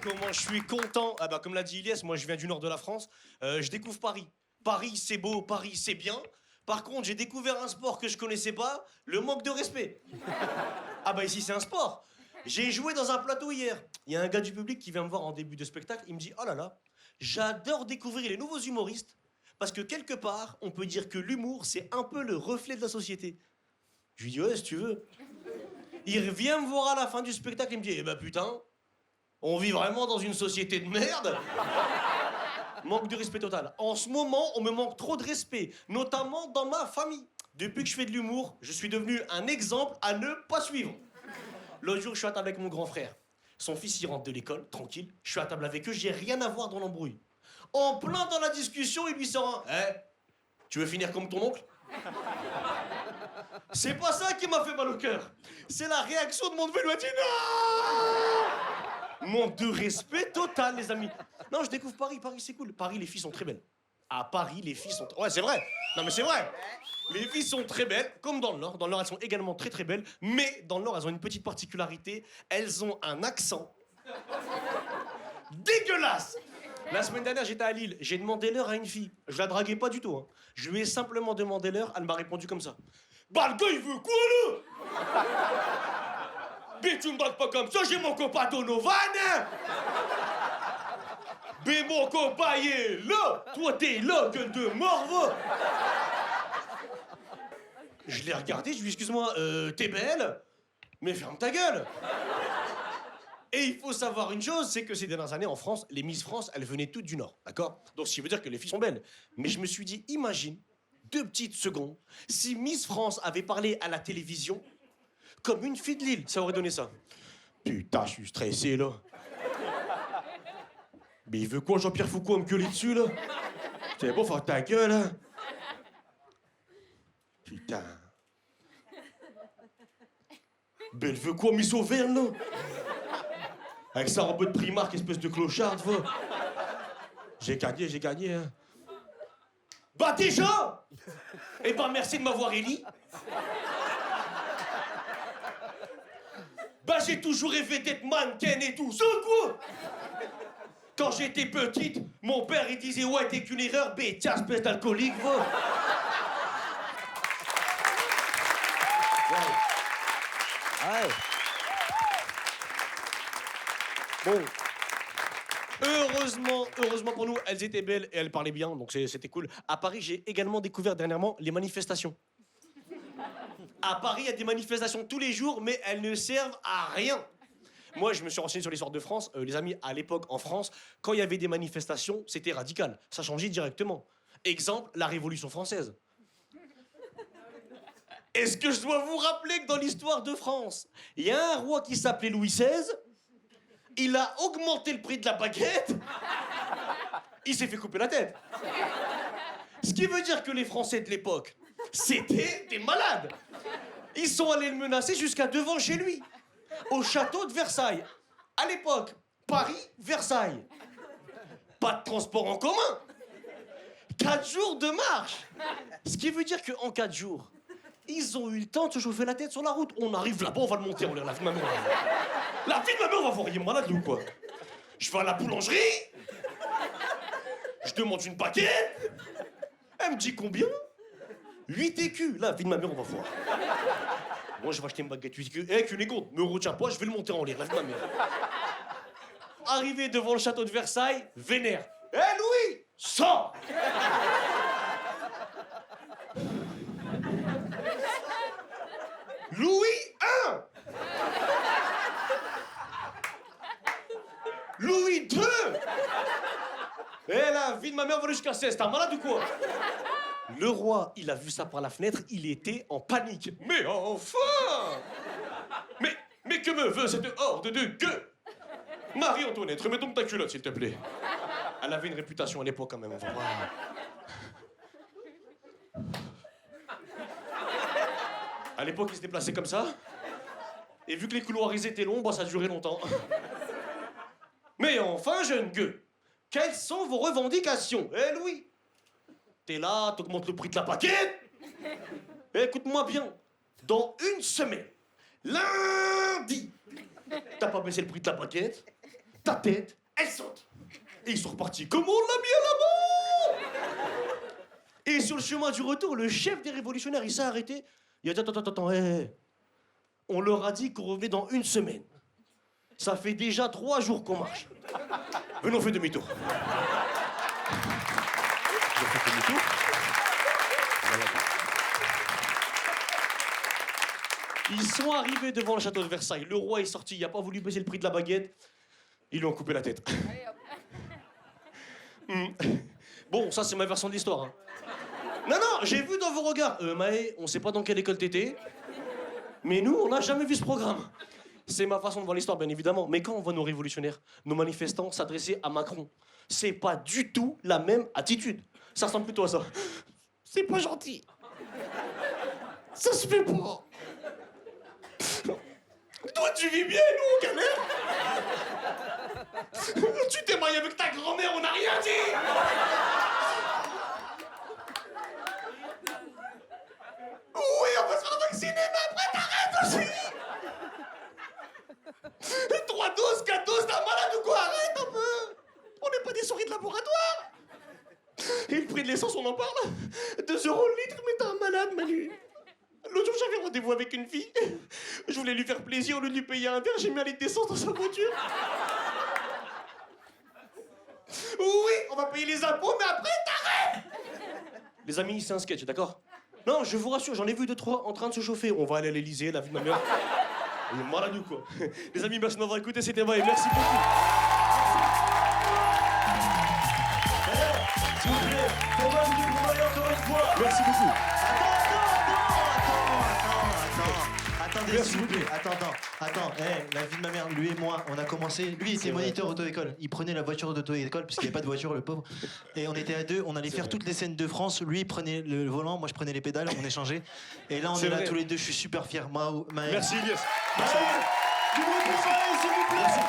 Comment je suis content. Ah bah comme l'a dit Ilyes, moi je viens du nord de la France. Je découvre Paris. Paris c'est beau, Paris c'est bien. Par contre, j'ai découvert un sport que je connaissais pas, le manque de respect. Ah bah ici c'est un sport. J'ai joué dans un plateau hier. Il y a un gars du public qui vient me voir en début de spectacle, il me dit: "Oh là là, j'adore découvrir les nouveaux humoristes parce que quelque part, on peut dire que l'humour c'est un peu le reflet de la société." Je lui dis: "Ouais, si tu veux." Il revient me voir à la fin du spectacle, il me dit: "Eh bah putain, on vit vraiment dans une société de merde." Manque de respect total. En ce moment, on me manque trop de respect, notamment dans ma famille. Depuis que je fais de l'humour, je suis devenu un exemple à ne pas suivre. L'autre jour, je suis à table avec mon grand frère. Son fils, il rentre de l'école, tranquille. Je suis à table avec eux, j'ai rien à voir dans l'embrouille. En plein dans la discussion, il lui sort un: "Eh, tu veux finir comme ton oncle?" C'est pas ça qui m'a fait mal au cœur. C'est la réaction de mon neveu, il lui a dit: "Non!" Manque de respect total, les amis. Non, je découvre Paris. Paris, c'est cool. Paris, les filles sont très belles. À Paris, les filles sont... Ouais, c'est vrai. Non, mais c'est vrai. Les filles sont très belles, comme dans le Nord. Dans le Nord, elles sont également très, très belles. Mais dans le Nord, elles ont une petite particularité. Elles ont un accent dégueulasse. La semaine dernière, j'étais à Lille. J'ai demandé l'heure à une fille. Je la draguais pas du tout, hein. Je lui ai simplement demandé l'heure. Elle m'a répondu comme ça: "Bah, le gars, il veut quoi, là? Mais tu me dragues pas comme ça, j'ai mon copain Donovan, hein. Mais mon copain, il est là. Toi, t'es là, gueule de mort, va." Je l'ai regardé, je lui ai dit: "Excuse-moi, t'es belle, mais ferme ta gueule." Et il faut savoir une chose, c'est que ces dernières années, en France, les Miss France, elles venaient toutes du Nord, d'accord? Donc, ce qui veut dire que les filles sont belles. Mais je me suis dit, imagine, 2 petites secondes, si Miss France avait parlé à la télévision comme une fille de Lille, ça aurait donné ça. Putain, je suis stressé, là. Mais il veut quoi, Jean-Pierre Foucault, à me gueuler dessus, là? C'est bon, faire ta gueule, hein? Putain. Ben, elle veut quoi, Miss Auvergne, là? Avec sa robe de Primark, espèce de clocharde, va. J'ai gagné, hein. Bah déjà! Eh ben, merci de m'avoir élu. Bah, j'ai toujours rêvé d'être mannequin et tout ça, quoi! Quand j'étais petite, mon père, il disait: "Ouais, t'es qu'une erreur, tiens, espèce d'alcoolique, va." Ouais. Bon. Heureusement pour nous, elles étaient belles et elles parlaient bien, donc c'était cool. À Paris, j'ai également découvert dernièrement les manifestations. À Paris, il y a des manifestations tous les jours, mais elles ne servent à rien. Moi, je me suis renseigné sur l'histoire de France. Les amis, à l'époque, en France, quand il y avait des manifestations, c'était radical. Ça changeait directement. Exemple, la Révolution française. Est-ce que je dois vous rappeler que dans l'histoire de France, il y a un roi qui s'appelait Louis XVI, il a augmenté le prix de la baguette, il s'est fait couper la tête. Ce qui veut dire que les Français de l'époque, c'était des malades. Ils sont allés le menacer jusqu'à devant chez lui, au château de Versailles. À l'époque, Paris, Versailles. Pas de transport en commun. 4 jours de marche. Ce qui veut dire qu'en 4 jours, ils ont eu le temps de se chauffer la tête sur la route. On arrive là-bas, on va le monter, on la vie de ma mère. La vie de ma mère, on va voir, il est malade, ou quoi? Je vais à la boulangerie. Je demande une baguette. Elle me dit combien? 8 écus. La vie de ma mère, on va voir. Moi, je vais acheter une baguette 8 écus. Eh, Cunégonde, me retiens pas, je vais le monter en l'air, la vie de ma mère. Arrivé devant le château de Versailles, vénère. Eh, Louis, sors! Louis I. Louis II. Eh, la vie de ma mère va jusqu'à 16, t'es un malade ou quoi? Le roi, il a vu ça par la fenêtre, il était en panique. Mais enfin! Mais que me veut cette horde de gueux? Marie-Antoinette, remets donc ta culotte, s'il te plaît. Elle avait une réputation à l'époque, quand même, on va voir. À l'époque, il se déplaçait comme ça. Et vu que les couloirs ils étaient longs, bah, ça a duré longtemps. Mais enfin, jeune gueux, quelles sont vos revendications? Eh, Louis, t'es là, t'augmentes le prix de la baguette. Écoute-moi bien, dans une semaine, lundi, t'as pas baissé le prix de la baguette, ta tête, elle saute. Et ils sont repartis. Comment on l'a mis à la mort? Et sur le chemin du retour, le chef des révolutionnaires, il s'est arrêté. Il a dit attends, hé. On leur a dit qu'on revenait dans 1 semaine. Ça fait déjà 3 jours qu'on marche. Venez, on fait demi-tour. Ils ont fait demi-tour. Ils sont arrivés devant le château de Versailles. Le roi est sorti, il n'a pas voulu baisser le prix de la baguette. Ils lui ont coupé la tête. Bon, ça c'est ma version de l'histoire. Hein. Non, j'ai vu dans vos regards. Maë, on sait pas dans quelle école t'étais. Mais nous, on n'a jamais vu ce programme. C'est ma façon de voir l'histoire, bien évidemment. Mais quand on voit nos révolutionnaires, nos manifestants s'adresser à Macron, c'est pas du tout la même attitude. Ça ressemble plutôt à ça. C'est pas gentil. Ça se fait pas. Toi, tu vis bien, nous, on galère. Tu t'es marié avec ta grand-mère, on n'a rien dit. Oui, on va se faire vacciner, mais après, t'arrêtes aussi. 3 doses, 4 doses, t'es un malade ou quoi? Arrête un peu. On n'est pas des souris de laboratoire. Et le prix de l'essence, on en parle. 2 € le litre, mais t'es un malade, Manu. L'autre jour, j'avais rendez-vous avec une fille. Je voulais lui faire plaisir, au lieu de lui payer un verre, j'ai mis un litre d'essence dans sa voiture. Oui, on va payer les impôts, mais après, t'arrêtes. Les amis, c'est un sketch, d'accord? Non, je vous rassure, j'en ai vu 2-3 en train de se chauffer. On va aller à l'Elysée, la vie de ma mère. Il est malade ou quoi? Les amis, merci de m'avoir écouté, c'était Maë, merci beaucoup. S'il vous plaît, faites pas du pour Maë encore une fois. Merci beaucoup. Attendez, s'il vous plaît. Attends. La vie de ma mère, lui et moi, on a commencé. Lui était moniteur auto-école. Il prenait la voiture d'auto-école parce qu'il n'y avait pas de voiture, le pauvre. Et on était à 2, on allait faire toutes les scènes de France. Lui, il prenait le volant, moi, je prenais les pédales, on échangeait. Et là, on est là tous les deux, je suis super fier. Maë. Merci, Ilyes. Du bruit pour Maë, s'il vous plaît. Merci.